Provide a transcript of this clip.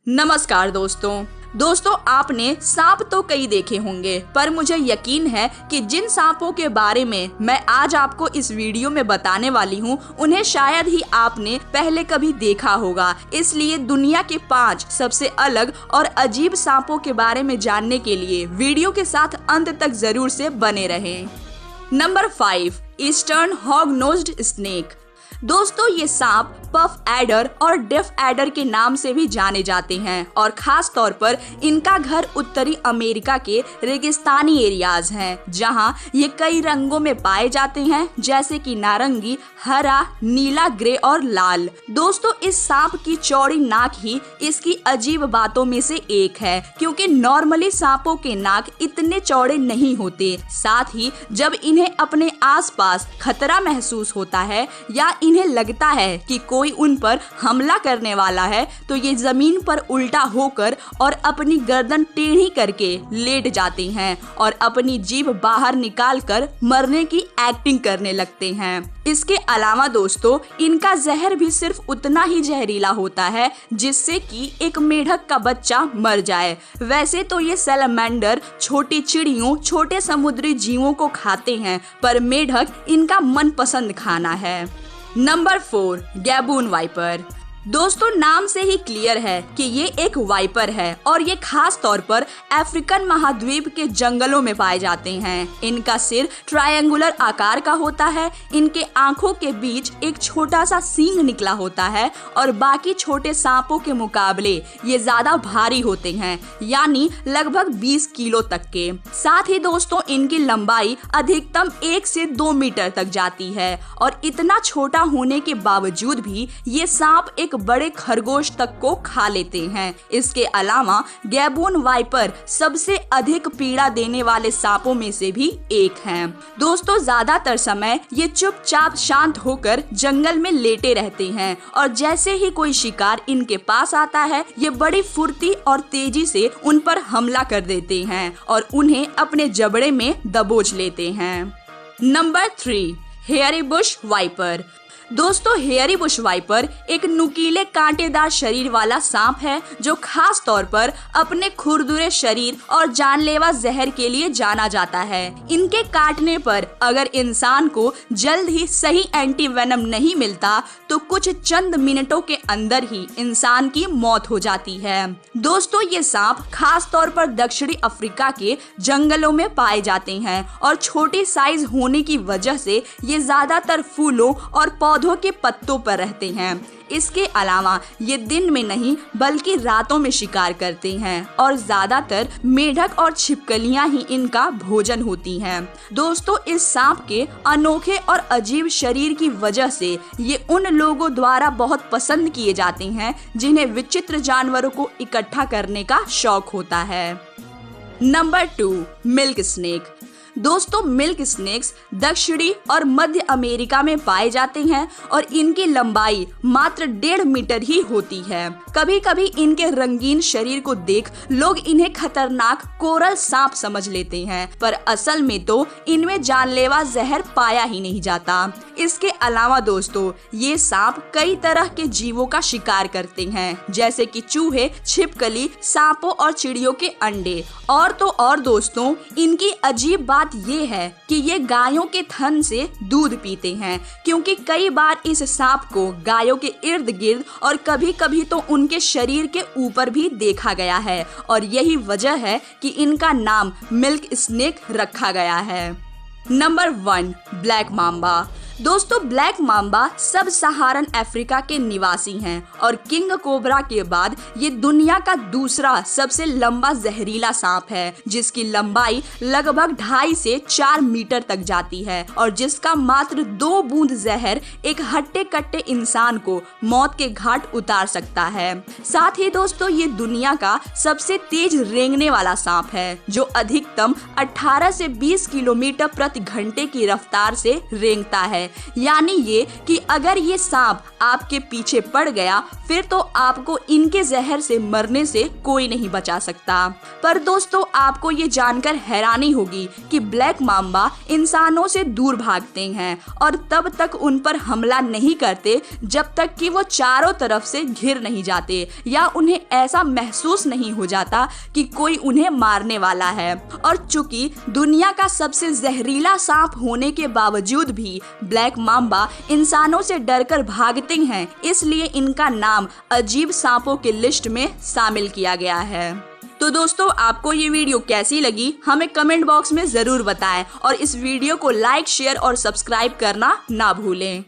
नमस्कार दोस्तों आपने सांप तो कई देखे होंगे, पर मुझे यकीन है कि जिन सांपों के बारे में मैं आज आपको इस वीडियो में बताने वाली हूँ उन्हें शायद ही आपने पहले कभी देखा होगा। इसलिए दुनिया के 5 सबसे अलग और अजीब सांपों के बारे में जानने के लिए वीडियो के साथ अंत तक जरूर से बने रहें। Number 5, eastern hog nosed snake. दोस्तों ये सांप पफ एडर और डेफ एडर के नाम से भी जाने जाते हैं और खास तौर पर इनका घर उत्तरी अमेरिका के रेगिस्तानी एरियाज हैं, जहां ये कई रंगों में पाए जाते हैं, जैसे कि नारंगी, हरा, नीला, ग्रे और लाल। दोस्तों इस सांप की चौड़ी नाक ही इसकी अजीब बातों में से एक है, क्योंकि नॉर्मली सांपों के नाक इतने चौड़े नहीं होते। साथ ही जब इन्हें अपने आसपास खतरा महसूस होता है या इन्हें लगता है कि कोई उन पर हमला करने वाला है, तो ये जमीन पर उल्टा होकर और अपनी गर्दन टेढ़ी करके लेट जाते हैं और अपनी जीभ बाहर निकालकर मरने की एक्टिंग करने लगते हैं। इसके अलावा दोस्तों इनका जहर भी सिर्फ उतना ही जहरीला होता है जिससे कि एक मेढक का बच्चा मर जाए। वैसे तो ये सैलमेंडर छोटी चिड़ियों, छोटे समुद्री जीवों को खाते हैं, पर मेढक इनका मनपसंद खाना है। Number 4, gaboon viper. दोस्तों नाम से ही क्लियर है कि ये एक वाइपर है और ये खास तौर पर अफ्रीकन महाद्वीप के जंगलों में पाए जाते हैं। इनका सिर ट्रायंगुलर आकार का होता है, इनके आंखों के बीच एक छोटा सा सींग निकला होता है और बाकी छोटे सांपों के मुकाबले ये ज्यादा भारी होते हैं, यानी लगभग 20 किलो तक के। साथ ही दोस्तों इनकी लंबाई अधिकतम 1 से 2 मीटर तक जाती है और इतना छोटा होने के बावजूद भी ये सांप एक बड़े खरगोश तक को खा लेते हैं। इसके अलावा गैबून वाइपर सबसे अधिक पीड़ा देने वाले सांपों में से भी एक हैं। दोस्तों ज्यादातर समय ये चुपचाप शांत होकर जंगल में लेटे रहते हैं और जैसे ही कोई शिकार इनके पास आता है ये बड़ी फुर्ती और तेजी से उन पर हमला कर देते हैं और उन्हें अपने जबड़े में दबोच लेते हैं। Number 3, hairy bush viper. दोस्तों हेयरी बुश वाइपर एक नुकीले कांटेदार शरीर वाला सांप है जो खास तौर पर अपने खुरदुरे शरीर और जानलेवा जहर के लिए जाना जाता है। इनके काटने पर अगर इंसान को जल्द ही सही एंटी वेनम नहीं मिलता तो कुछ चंद मिनटों के अंदर ही इंसान की मौत हो जाती है। दोस्तों ये सांप खास तौर पर दक्षिणी अफ्रीका के जंगलों में पाए जाते हैं और छोटी साइज होने की वजह से ये ज्यादातर फूलों और पौधों के पत्तों पर रहते हैं। इसके अलावा ये दिन में नहीं बल्कि रातों में शिकार करते हैं और ज्यादातर मेढक और छिपकलियां ही इनका भोजन होती हैं। दोस्तों इस सांप के अनोखे और अजीब शरीर की वजह से ये उन लोगों द्वारा बहुत पसंद किए जाते हैं जिन्हें विचित्र जानवरों को इकट्ठा करने का शौक होता है। Number 2, milk snake. दोस्तों मिल्क स्नेक्स दक्षिणी और मध्य अमेरिका में पाए जाते हैं और इनकी लंबाई मात्र 1.5 मीटर ही होती है। कभी कभी इनके रंगीन शरीर को देख लोग इन्हें खतरनाक कोरल सांप समझ लेते हैं, पर असल में तो इनमें जानलेवा जहर पाया ही नहीं जाता। इसके अलावा दोस्तों ये सांप कई तरह के जीवों का शिकार करते हैं, जैसे कि चूहे, छिपकली, सांपों और चिड़ियों के अंडे। और तो और दोस्तों इनकी अजीब बात ये है कि ये गायों के थन से दूध पीते हैं, क्योंकि कई बार इस सांप को गायों के इर्द गिर्द और कभी कभी तो उनके शरीर के ऊपर भी देखा गया है और यही वजह है कि इनका नाम मिल्क स्नेक रखा गया है। Number 1, black Mamba. दोस्तों ब्लैक मांबा सब सहारन अफ्रीका के निवासी हैं और किंग कोबरा के बाद ये दुनिया का दूसरा सबसे लंबा जहरीला सांप है, जिसकी लंबाई लगभग 2.5 से 4 मीटर तक जाती है और जिसका मात्र 2 बूंद जहर एक हट्टे कट्टे इंसान को मौत के घाट उतार सकता है। साथ ही दोस्तों ये दुनिया का सबसे तेज रेंगने वाला सांप है जो अधिकतम 18 से 20 किलोमीटर प्रति घंटे की रफ्तार से रेंगता है। है। यानी ये कि अगर ये सांप आपके पीछे पड़ गया फिर तो आपको इनके जहर से मरने से कोई नहीं बचा सकता। पर दोस्तों आपको ये जानकर हैरानी होगी कि ब्लैक माम्बा इंसानों से दूर भागते हैं और तब तक उन पर हमला नहीं करते जब तक कि वो चारों तरफ से घिर नहीं जाते या उन्हें ऐसा महसूस नहीं हो जाता कि कोई उन्हें मारने वाला है। और चूंकि दुनिया का सबसे जहरीला सांप होने के बावजूद भी ब्लैक माम्बा इंसानों से डरकर भागते हैं, इसलिए इनका नाम अजीब सांपों की लिस्ट में शामिल किया गया है। तो दोस्तों आपको ये वीडियो कैसी लगी हमें कमेंट बॉक्स में जरूर बताएं और इस वीडियो को लाइक, शेयर और सब्सक्राइब करना ना भूलें।